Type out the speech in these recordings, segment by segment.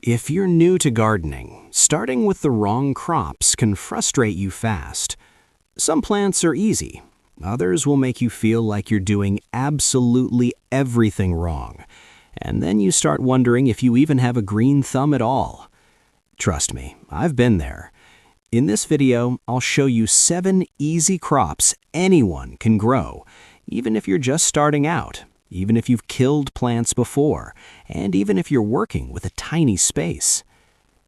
If you're new to gardening, starting with the wrong crops can frustrate you fast. Some plants are easy. Others will make you feel like you're doing absolutely everything wrong. And then you start wondering if you even have a green thumb at all. Trust me, I've been there. In this video, I'll show you 7 easy crops anyone can grow, even if you're just starting out, even if you've killed plants before, and even if you're working with a tiny space.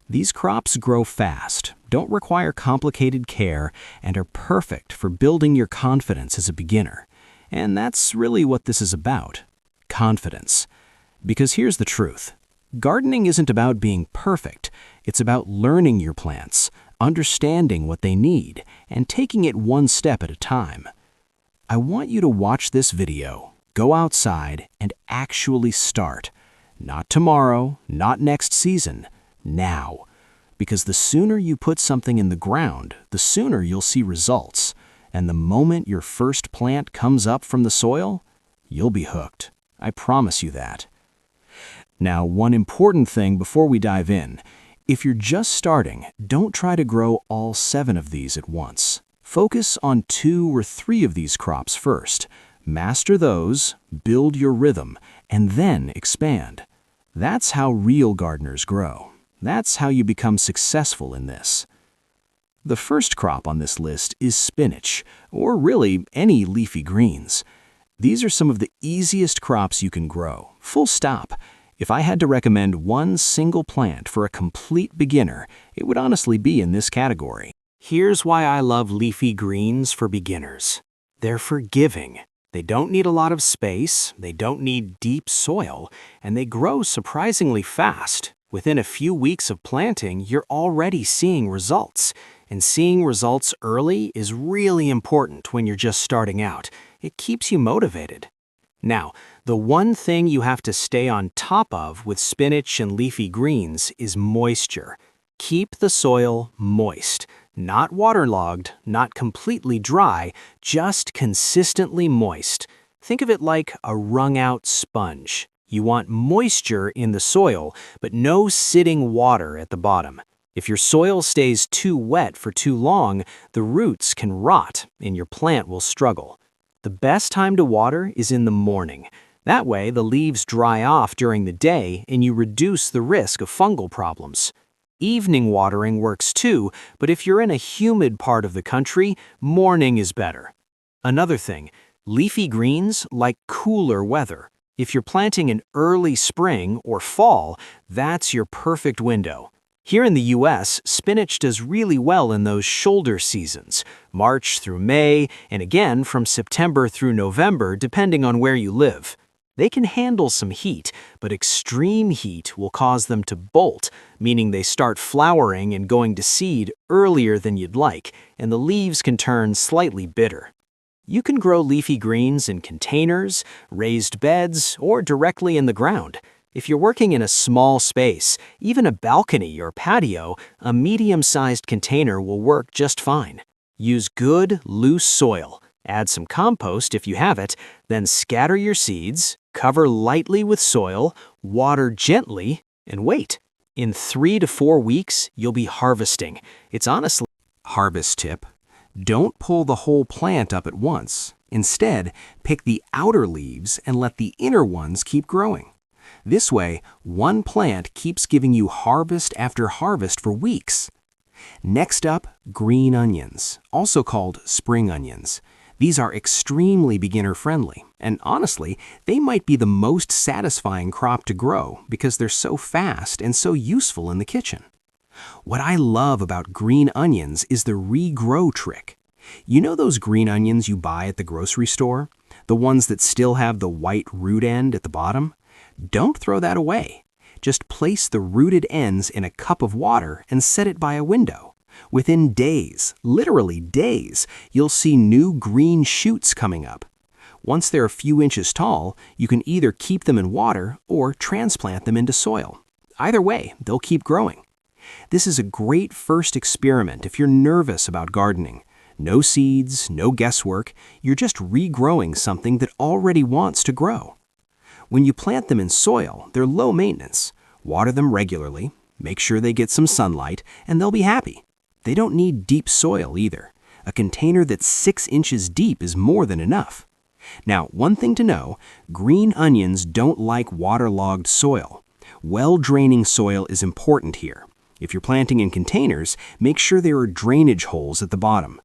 These crops grow fast, don't require complicated care, and are perfect for building your confidence as a beginner. And that's really what this is about, confidence. Because here's the truth. Gardening isn't about being perfect. It's about learning your plants, understanding what they need, and taking it one step at a time. I want you to watch this video, go outside, and actually start. Not tomorrow, not next season, now. Because the sooner you put something in the ground, the sooner you'll see results. And the moment your first plant comes up from the soil, you'll be hooked. I promise you that. Now, one important thing before we dive in. If you're just starting, don't try to grow all 7 of these at once. Focus on 2 or 3 of these crops first. Master those, build your rhythm, and then expand. That's how real gardeners grow. That's how you become successful in this. The first crop on this list is spinach, or really any leafy greens. These are some of the easiest crops you can grow, full stop. If I had to recommend one single plant for a complete beginner, it would honestly be in this category. Here's why I love leafy greens for beginners. They're forgiving. They don't need a lot of space, they don't need deep soil, and they grow surprisingly fast. Within a few weeks of planting, you're already seeing results. And seeing results early is really important when you're just starting out. It keeps you motivated. Now, the one thing you have to stay on top of with spinach and leafy greens is moisture. Keep the soil moist. Not waterlogged, not completely dry, just consistently moist. Think of it like a wrung-out sponge. You want moisture in the soil, but no sitting water at the bottom. If your soil stays too wet for too long, the roots can rot and your plant will struggle. The best time to water is in the morning. That way, the leaves dry off during the day and you reduce the risk of fungal problems. Evening watering works too, but if you're in a humid part of the country, morning is better. Another thing, leafy greens like cooler weather. If you're planting in early spring or fall, that's your perfect window. Here in the US, spinach does really well in those shoulder seasons, March through May, and again from September through November, depending on where you live. They can handle some heat, but extreme heat will cause them to bolt, meaning they start flowering and going to seed earlier than you'd like, and the leaves can turn slightly bitter. You can grow leafy greens in containers, raised beds, or directly in the ground. If you're working in a small space, even a balcony or patio, a medium-sized container will work just fine. Use good, loose soil. Add some compost if you have it, then scatter your seeds, cover lightly with soil, water gently, and wait. In 3 to 4 weeks, you'll be harvesting. It's honestly harvest tip. Don't pull the whole plant up at once. Instead, pick the outer leaves and let the inner ones keep growing. This way, one plant keeps giving you harvest after harvest for weeks. Next up, green onions, also called spring onions. These are extremely beginner-friendly, and honestly, they might be the most satisfying crop to grow because they're so fast and so useful in the kitchen. What I love about green onions is the regrow trick. You know those green onions you buy at the grocery store? The ones that still have the white root end at the bottom? Don't throw that away. Just place the rooted ends in a cup of water and set it by a window. Within days, literally days, you'll see new green shoots coming up. Once they're a few inches tall, you can either keep them in water or transplant them into soil. Either way, they'll keep growing. This is a great first experiment if you're nervous about gardening. No seeds, no guesswork, you're just regrowing something that already wants to grow. When you plant them in soil, they're low maintenance. Water them regularly, Make sure they get some sunlight, and they'll be happy. They don't need deep soil either. A container that's 6 inches deep is more than enough. Now, one thing to know, green onions don't like waterlogged soil. Well-draining soil is important here. If you're planting in containers, make sure there are drainage holes at the bottom.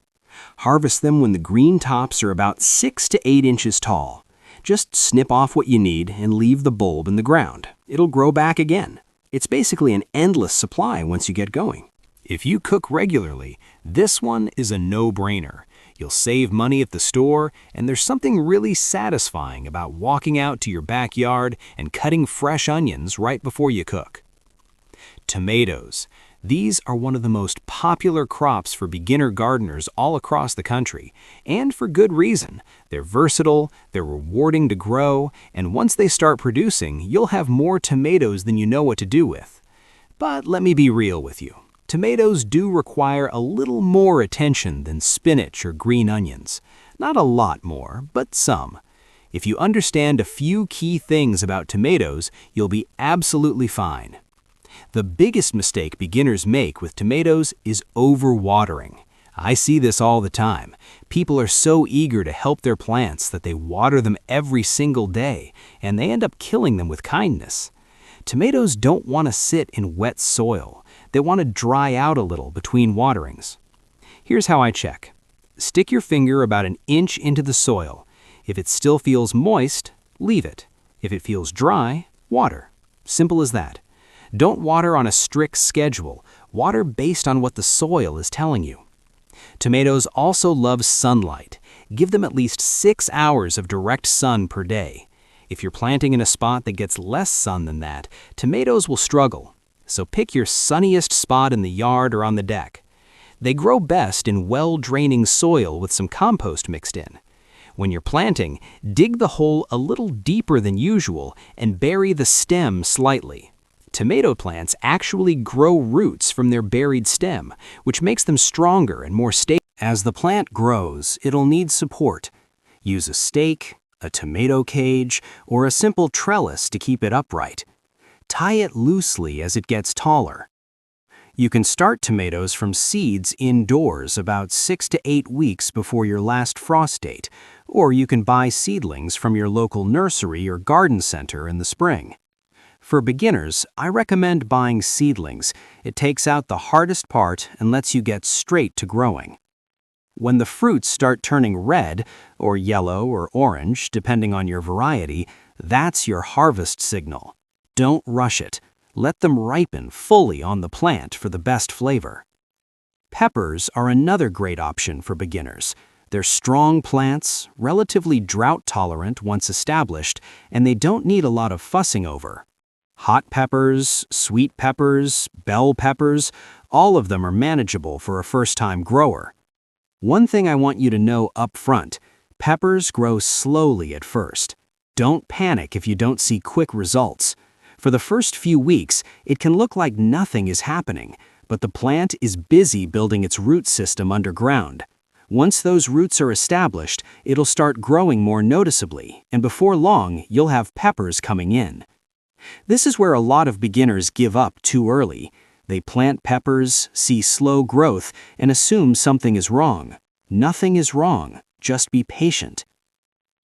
Harvest them when the green tops are about 6 to 8 inches tall. Just snip off what you need and leave the bulb in the ground. It'll grow back again. It's basically an endless supply once you get going. If you cook regularly, this one is a no-brainer. You'll save money at the store, and there's something really satisfying about walking out to your backyard and cutting fresh onions right before you cook. Tomatoes. These are one of the most popular crops for beginner gardeners all across the country, and for good reason. They're versatile, they're rewarding to grow, and once they start producing, you'll have more tomatoes than you know what to do with. But let me be real with you. Tomatoes do require a little more attention than spinach or green onions. Not a lot more, but some. If you understand a few key things about tomatoes, you'll be absolutely fine. The biggest mistake beginners make with tomatoes is overwatering. I see this all the time. People are so eager to help their plants that they water them every single day, and they end up killing them with kindness. Tomatoes don't want to sit in wet soil. They want to dry out a little between waterings. Here's how I check. Stick your finger about an inch into the soil. If it still feels moist, leave it. If it feels dry, water. Simple as that. Don't water on a strict schedule. Water based on what the soil is telling you. Tomatoes also love sunlight. Give them at least 6 hours of direct sun per day. If you're planting in a spot that gets less sun than that, tomatoes will struggle. So pick your sunniest spot in the yard or on the deck. They grow best in well-draining soil with some compost mixed in. When you're planting, dig the hole a little deeper than usual and bury the stem slightly. Tomato plants actually grow roots from their buried stem, which makes them stronger and more stable. As the plant grows, it'll need support. Use a stake, a tomato cage, or a simple trellis to keep it upright. Tie it loosely as it gets taller. You can start tomatoes from seeds indoors about 6 to 8 weeks before your last frost date, or you can buy seedlings from your local nursery or garden center in the spring. For beginners, I recommend buying seedlings. It takes out the hardest part and lets you get straight to growing. When the fruits start turning red, or yellow or orange, depending on your variety, that's your harvest signal. Don't rush it. Let them ripen fully on the plant for the best flavor. Peppers are another great option for beginners. They're strong plants, relatively drought-tolerant once established, and they don't need a lot of fussing over. Hot peppers, sweet peppers, bell peppers, all of them are manageable for a first-time grower. One thing I want you to know up front, peppers grow slowly at first. Don't panic if you don't see quick results. For the first few weeks, it can look like nothing is happening, but the plant is busy building its root system underground. Once those roots are established, it'll start growing more noticeably, and before long, you'll have peppers coming in. This is where a lot of beginners give up too early. They plant peppers, see slow growth, and assume something is wrong. Nothing is wrong, just be patient.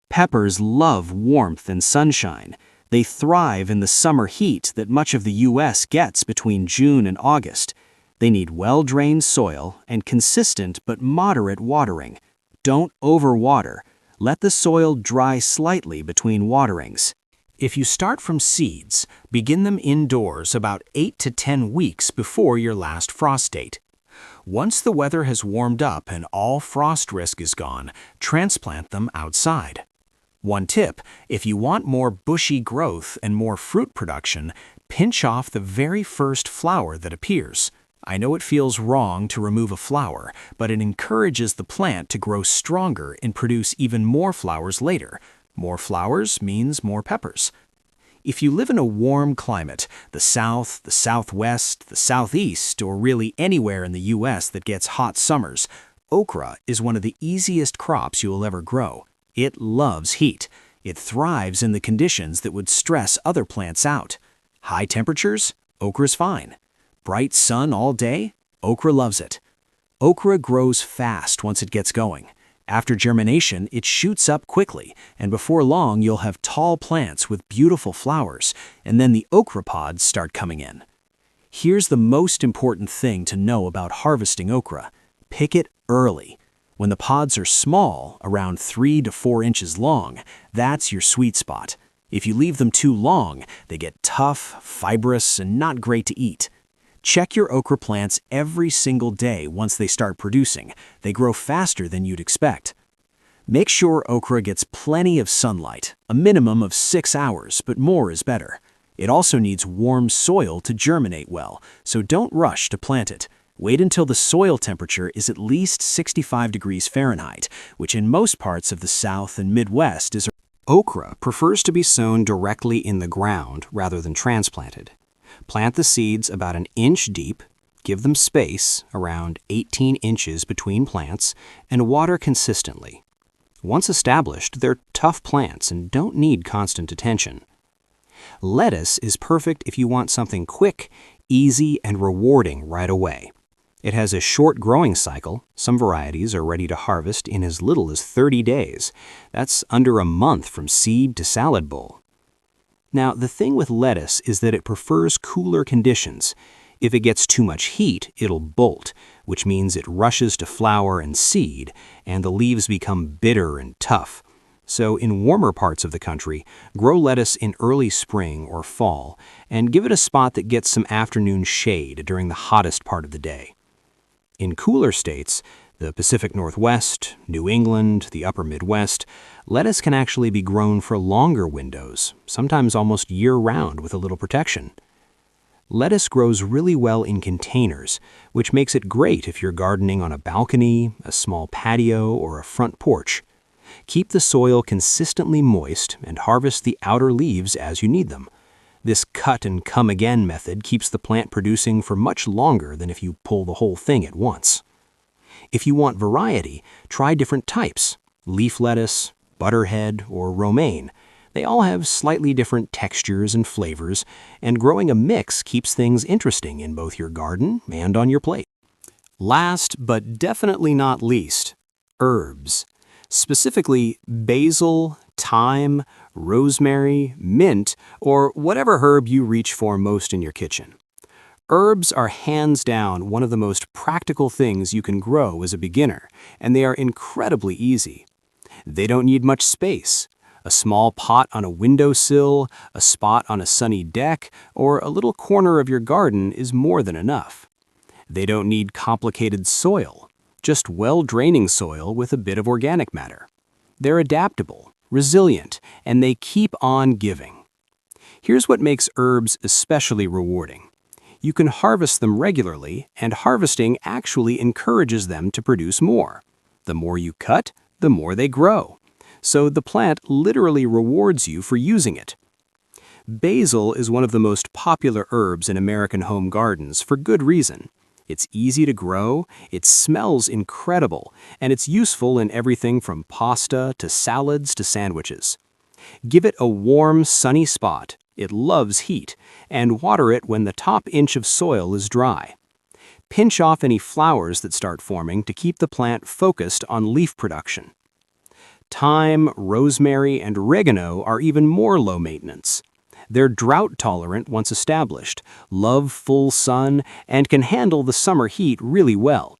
Peppers love warmth and sunshine. They thrive in the summer heat that much of the U.S. gets between June and August. They need well-drained soil and consistent but moderate watering. Don't overwater. Let the soil dry slightly between waterings. If you start from seeds, begin them indoors about 8 to 10 weeks before your last frost date. Once the weather has warmed up and all frost risk is gone, transplant them outside. One tip, if you want more bushy growth and more fruit production, pinch off the very first flower that appears. I know it feels wrong to remove a flower, but it encourages the plant to grow stronger and produce even more flowers later. More flowers means more peppers. If you live in a warm climate, the South, the Southwest, the Southeast, or really anywhere in the U.S. that gets hot summers, okra is one of the easiest crops you will ever grow. It loves heat. It thrives in the conditions that would stress other plants out. High temperatures? Okra's fine. Bright sun all day? Okra loves it. Okra grows fast once it gets going. After germination, it shoots up quickly, and before long you'll have tall plants with beautiful flowers, and then the okra pods start coming in. Here's the most important thing to know about harvesting okra. Pick it early. When the pods are small, around 3 to 4 inches long, that's your sweet spot. If you leave them too long, they get tough, fibrous, and not great to eat. Check your okra plants every single day once they start producing. They grow faster than you'd expect. Make sure okra gets plenty of sunlight, a minimum of 6 hours, but more is better. It also needs warm soil to germinate well, so don't rush to plant it. Wait until the soil temperature is at least 65 degrees Fahrenheit, which in most parts of the South and Midwest is. Okra prefers to be sown directly in the ground rather than transplanted. Plant the seeds about an inch deep, give them space, around 18 inches between plants, and water consistently. Once established, they're tough plants and don't need constant attention. Lettuce is perfect if you want something quick, easy, and rewarding right away. It has a short growing cycle. Some varieties are ready to harvest in as little as 30 days. That's under a month from seed to salad bowl. Now, the thing with lettuce is that it prefers cooler conditions. If it gets too much heat, it'll bolt, which means it rushes to flower and seed, and the leaves become bitter and tough. So in warmer parts of the country, grow lettuce in early spring or fall, and give it a spot that gets some afternoon shade during the hottest part of the day. In cooler states, the Pacific Northwest, New England, the Upper Midwest, lettuce can actually be grown for longer windows, sometimes almost year-round with a little protection. Lettuce grows really well in containers, which makes it great if you're gardening on a balcony, a small patio, or a front porch. Keep the soil consistently moist and harvest the outer leaves as you need them. This cut-and-come-again method keeps the plant producing for much longer than if you pull the whole thing at once. If you want variety, try different types: leaf lettuce, butterhead, or romaine. They all have slightly different textures and flavors, and growing a mix keeps things interesting in both your garden and on your plate. Last, but definitely not least, herbs. Specifically, basil, thyme, rosemary, mint, or whatever herb you reach for most in your kitchen. Herbs are hands down one of the most practical things you can grow as a beginner, and they are incredibly easy. They don't need much space. A small pot on a windowsill, a spot on a sunny deck, or a little corner of your garden is more than enough. They don't need complicated soil, just well-draining soil with a bit of organic matter. They're adaptable, resilient, and they keep on giving. Here's what makes herbs especially rewarding. You can harvest them regularly, and harvesting actually encourages them to produce more. The more you cut, the more they grow. So the plant literally rewards you for using it. Basil is one of the most popular herbs in American home gardens for good reason. It's easy to grow, it smells incredible, and it's useful in everything from pasta to salads to sandwiches. Give it a warm, sunny spot. It loves heat, and water it when the top inch of soil is dry. Pinch off any flowers that start forming to keep the plant focused on leaf production. Thyme, rosemary, and oregano are even more low maintenance. They're drought-tolerant once established, love full sun, and can handle the summer heat really well.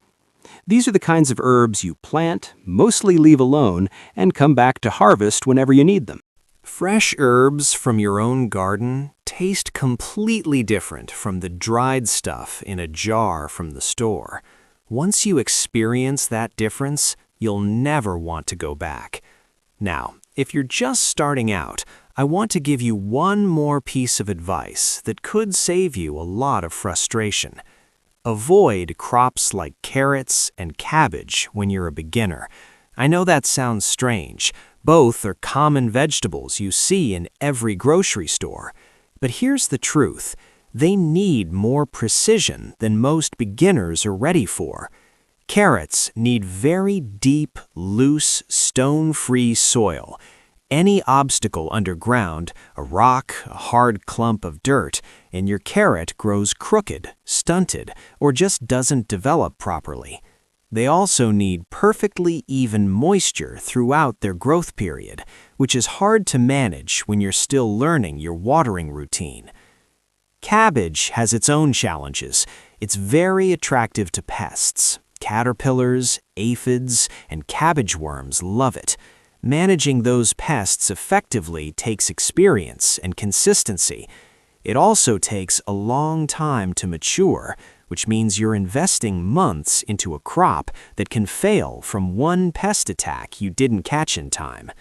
These are the kinds of herbs you plant, mostly leave alone, and come back to harvest whenever you need them. Fresh herbs from your own garden taste completely different from the dried stuff in a jar from the store. Once you experience that difference, you'll never want to go back. Now, if you're just starting out, I want to give you one more piece of advice that could save you a lot of frustration. Avoid crops like carrots and cabbage when you're a beginner. I know that sounds strange. Both are common vegetables you see in every grocery store. But here's the truth. They need more precision than most beginners are ready for. Carrots need very deep, loose, stone-free soil. any obstacle underground, a rock, a hard clump of dirt, and your carrot grows crooked, stunted, or just doesn't develop properly. They also need perfectly even moisture throughout their growth period, which is hard to manage when you're still learning your watering routine. Cabbage has its own challenges. It's very attractive to pests. Caterpillars, aphids, and cabbage worms love it. Managing those pests effectively takes experience and consistency. It also takes a long time to mature, which means you're investing months into a crop that can fail from one pest attack you didn't catch in time.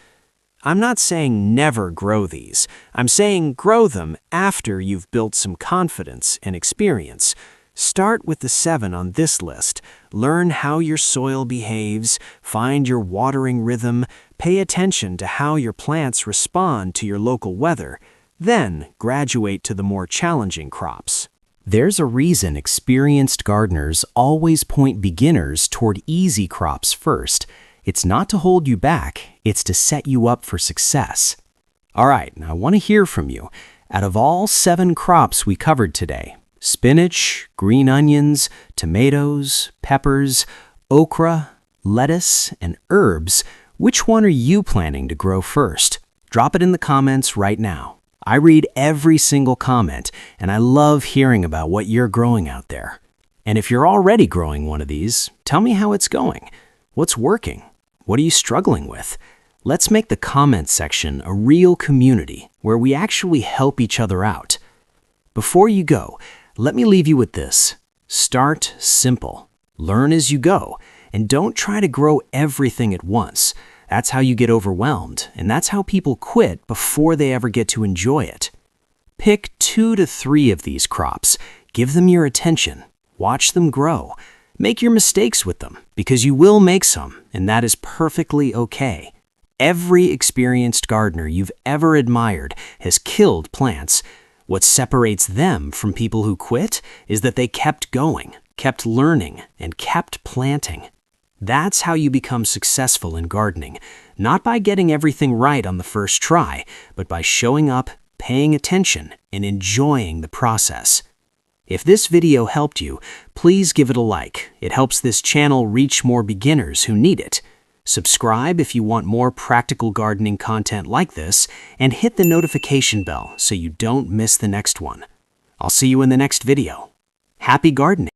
I'm not saying never grow these. I'm saying grow them after you've built some confidence and experience. Start with the 7 on this list. Learn how your soil behaves, find your watering rhythm, pay attention to how your plants respond to your local weather. Then graduate to the more challenging crops. There's a reason experienced gardeners always point beginners toward easy crops first. It's not to hold you back, it's to set you up for success. All right, now I want to hear from you. Out of all 7 crops we covered today, spinach, green onions, tomatoes, peppers, okra, lettuce, and herbs, which one are you planning to grow first? Drop it in the comments right now. I read every single comment, and I love hearing about what you're growing out there. And if you're already growing one of these, tell me how it's going. What's working? What are you struggling with? Let's make the comment section a real community where we actually help each other out. Before you go, let me leave you with this. Start simple. Learn as you go, and don't try to grow everything at once. That's how you get overwhelmed, and that's how people quit before they ever get to enjoy it. Pick 2 to 3 of these crops. Give them your attention. Watch them grow. Make your mistakes with them, because you will make some, and that is perfectly okay. Every experienced gardener you've ever admired has killed plants. What separates them from people who quit is that they kept going, kept learning, and kept planting. That's how you become successful in gardening, not by getting everything right on the first try, but by showing up, paying attention, and enjoying the process. If this video helped you, please give it a like. It helps this channel reach more beginners who need it. Subscribe if you want more practical gardening content like this, and hit the notification bell so you don't miss the next one. I'll see you in the next video. Happy gardening!